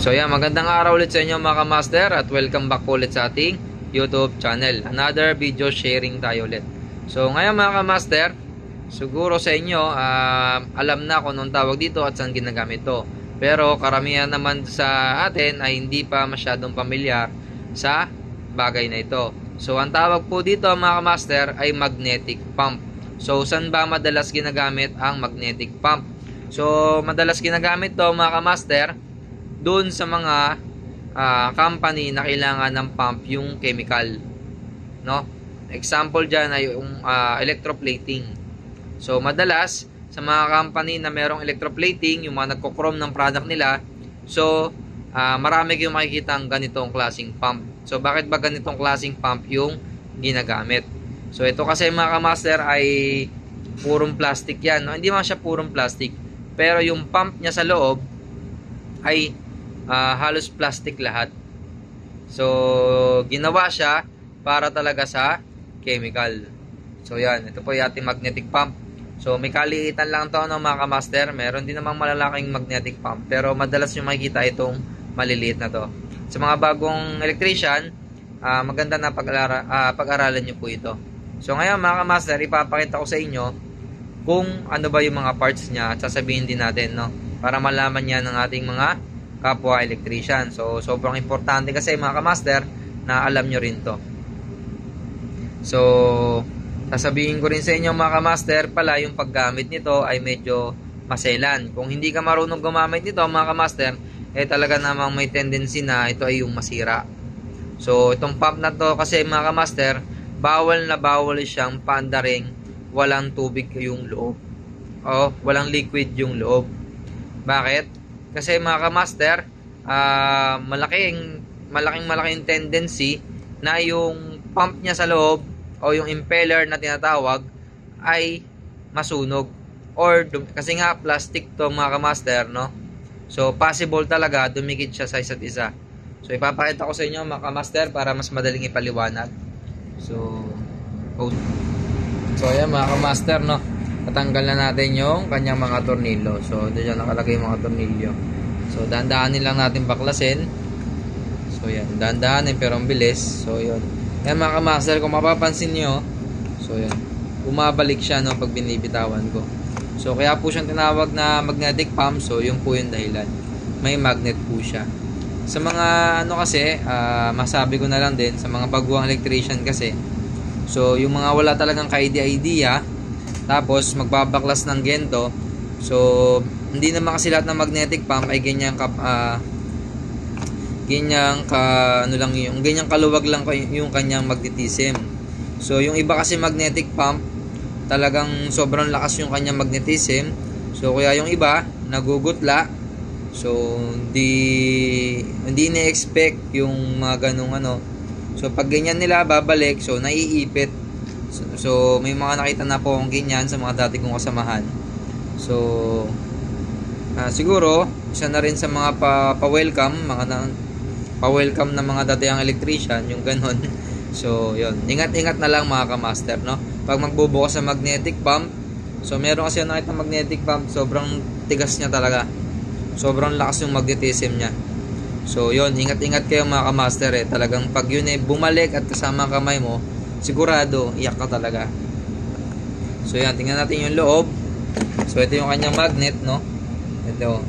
So yan, magandang araw ulit sa inyo mga kamaster at welcome back ulit sa ating YouTube channel. Another video sharing tayo ulit. So ngayon mga kamaster, siguro sa inyo alam na kung anong tawag dito at saan ginagamit to. Pero karamihan naman sa atin ay hindi pa masyadong pamilyar sa bagay na ito. So ang tawag po dito mga kamaster ay magnetic pump. So saan ba madalas ginagamit ang magnetic pump? So madalas ginagamit to mga kamaster doon sa mga company na kailangan ng pump yung chemical, no? Example dyan ay yung electroplating. So madalas sa mga company na merong electroplating, yung mga nagko-chrome ng product nila, so marami kayong makikita ang ganitong klaseng pump. So bakit ba ganitong klaseng pump yung ginagamit? So ito kasi mga kamaster ay purong plastic yan, no? Hindi man siya purong plastic, pero yung pump niya sa loob ay halos plastic lahat. So ginawa siya para talaga sa chemical. So yan, ito po yung ating magnetic pump. So may kaliitan lang to ng mga kamaster. Meron din namang malalaking magnetic pump, pero madalas yung makikita itong maliliit na to. Sa mga bagong electrician, maganda na pag-aralan nyo po ito. So ngayon mga kamaster, ipapakita ko sa inyo kung ano ba yung mga parts niya at sasabihin din natin, no, para malaman niya ng ating mga kapwa electrician. So sobrang importante kasi mga kamaster na alam nyo rin to. So sasabihin ko rin sa inyo mga kamaster pala, yung paggamit nito ay medyo maselan. Kung hindi ka marunong gumamit nito mga kamaster, talaga namang may tendency na ito ay yung masira. So itong pump na to kasi mga kamaster, bawal na bawal siyang paandaring walang tubig yung loob o walang liquid yung loob. Bakit? Kasi mga kamaster, malaking tendency na yung pump niya sa loob o yung impeller na tinatawag ay masunog. Or kasi nga plastic to mga kamaster, no? So possible talaga dumikit siya sa isa't isa. So ipapakita ko sa inyo mga kamaster para mas madaling ipaliwanag. So ayan mga kamaster, no? Tatanggal na natin yung kanyang mga tornilyo. So diyan nakalagay yung mga tornilyo. So dahan-dahanin lang natin baklasin. So yan, dahan-dahanin pero ang bilis. So yun. Yan mga kamaster, kung mapapansin nyo, so yan, bumabalik siya, no, pag binibitawan ko. So kaya po siyang tinawag na magnetic pump. So yun po yung dahilan. May magnet po siya. Sa mga ano kasi, masabi ko na lang din sa mga baguang electrician kasi. So yung mga wala talagang ka-idea, tapos magbabaklas ng gento. So hindi naman kasi lahat ng magnetic pump ay ganyang kaluwag lang yung kanyang magnetism. So yung iba kasi magnetic pump talagang sobrang lakas yung kanyang magnetism. So kaya yung iba nagugutla. So hindi na-expect yung mga ganung ano. So pag ganyan nila babalik, so naiipit. So may mga nakita na po akong ganyan sa mga dati kong kasamahan. So siguro isa na rin sa mga pa-welcome na mga dating electrician yung ganon. So yun, ingat-ingat na lang mga kamaster, no, pag magbubukas sa magnetic pump. So meron kasi nakita magnetic pump, sobrang tigas niya talaga, sobrang lakas yung magnetism niya. So yun, ingat-ingat kayo mga kamaster, talagang pag yun bumalik at kasama ang kamay mo, sigurado iyak ka talaga. So yan, tingnan natin yung loob. So ito yung kanyang magnet, no, ito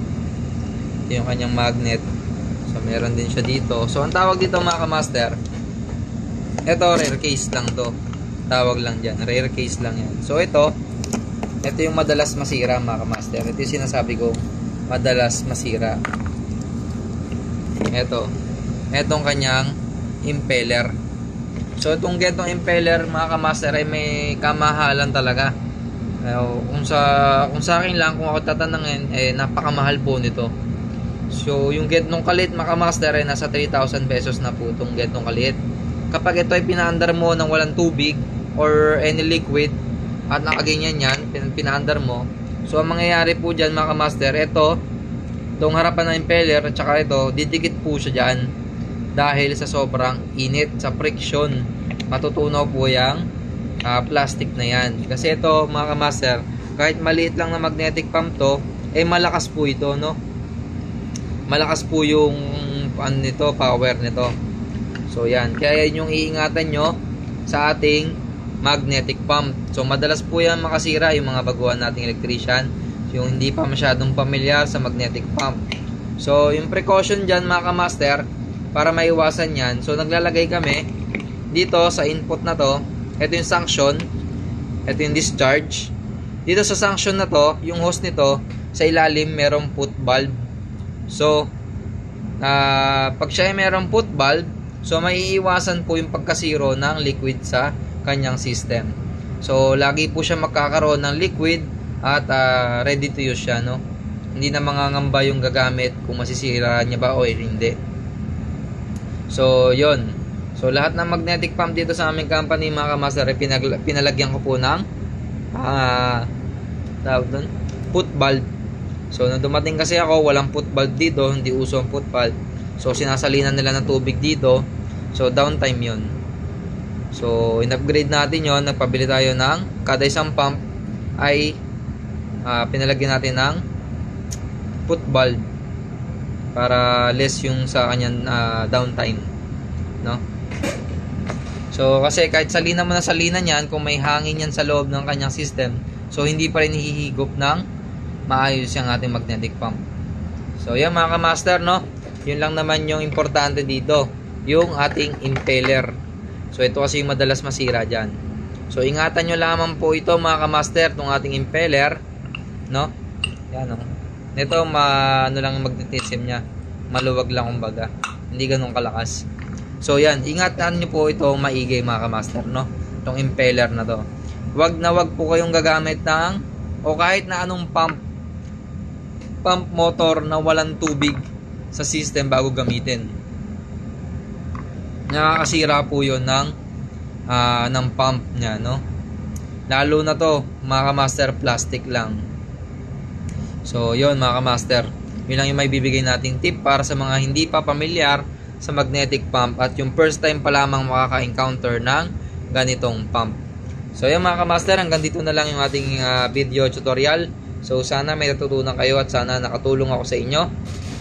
yung kanyang magnet. So meron din siya dito. So ang tawag dito mga kamaster, ito rare case lang to, tawag lang dyan, rare case lang yan. So ito yung madalas masira mga kamaster. Ito yung sinasabi ko, madalas masira. Etong kanyang impeller. So itong gentong impeller mga kamaster ay may kamahalan talaga. Kung sa akin lang, kung ako tatanungin, napakamahal po nito. So yung gentong kalit mga kamaster ay nasa 3,000 pesos na po itong gentong kalit. Kapag ito ay pinaandar mo ng walang tubig or any liquid at nakaganyan yan, pinaandar mo, so ang mangyayari po dyan mga kamaster, itong harapan ng impeller at saka ito, didikit po siya dyan dahil sa sobrang init, sa friction. Matutunaw po yung plastic na yan. Kasi ito mga kamaster, kahit maliit lang na magnetic pump to, malakas po ito, no? malakas po yung ano nito, power nito. So yan, kaya yun yung iingatan nyo sa ating magnetic pump. So madalas po yan makasira yung mga baguhan nating electrician, yung hindi pa masyadong pamilyar sa magnetic pump. So yung precaution dyan mga kamaster, para maiwasan yan, so naglalagay kami dito sa input na to. Ito yung sanction, ito yung discharge. Dito sa sanction na to, yung hose nito, sa ilalim merong put valve. So pag siya ay merong put valve, so maiiwasan po yung pagkasiro ng liquid sa kanyang system. So lagi po siya magkakaroon ng liquid at ready to use siya, no? Hindi na mangangamba yung gagamit kung masisira niya ba o hindi. So yon. So lahat ng magnetic pump dito sa aming company mga kamaster, pinalagyan ko po ng tawag doon, put valve. So nung dumating kasi ako, walang put valve dito, hindi uso ang put valve. So sinasalinan nila ng tubig dito. So downtime yon. So in-upgrade natin yon, nagpabili tayo ng kada isang pump ay pinalagyan natin ng put valve para less yung sa kanyang downtime, no? So kasi kahit salinan mo na salinan yan, kung may hangin yan sa loob ng kanyang system, so hindi pa rin hihigop ng maayos yung ating magnetic pump. So yan mga kamaster, no? Yun lang naman yung importante dito, yung ating impeller. So ito kasi yung madalas masira dyan. So ingatan nyo lamang po ito mga kamaster, itong ating impeller, no? Yan, no? Ito ano lang magnetism nya, maluwag lang kumbaga, hindi ganun kalakas. So yan, ingatan nyo po ito maigi mga kamaster, no? Itong impeller na to, wag po kayong gagamit ng o kahit na anong pump motor na walang tubig sa system bago gamitin. Nakakasira po yun ng pump nya, no? Lalo na to mga kamaster, plastic lang. So yun mga kamaster, yun lang yung may bibigay nating tip para sa mga hindi pa pamilyar sa magnetic pump at yung first time pa lamang makaka-encounter ng ganitong pump. So yun mga kamaster, hanggang dito na lang yung ating video tutorial. So sana may natutunan kayo at sana nakatulong ako sa inyo.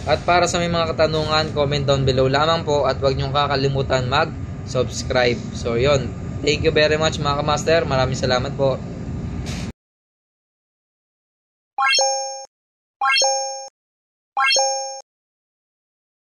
At para sa may mga katanungan, comment down below lamang po at huwag niyong kakalimutan mag-subscribe. So yun, thank you very much mga kamaster, maraming salamat po.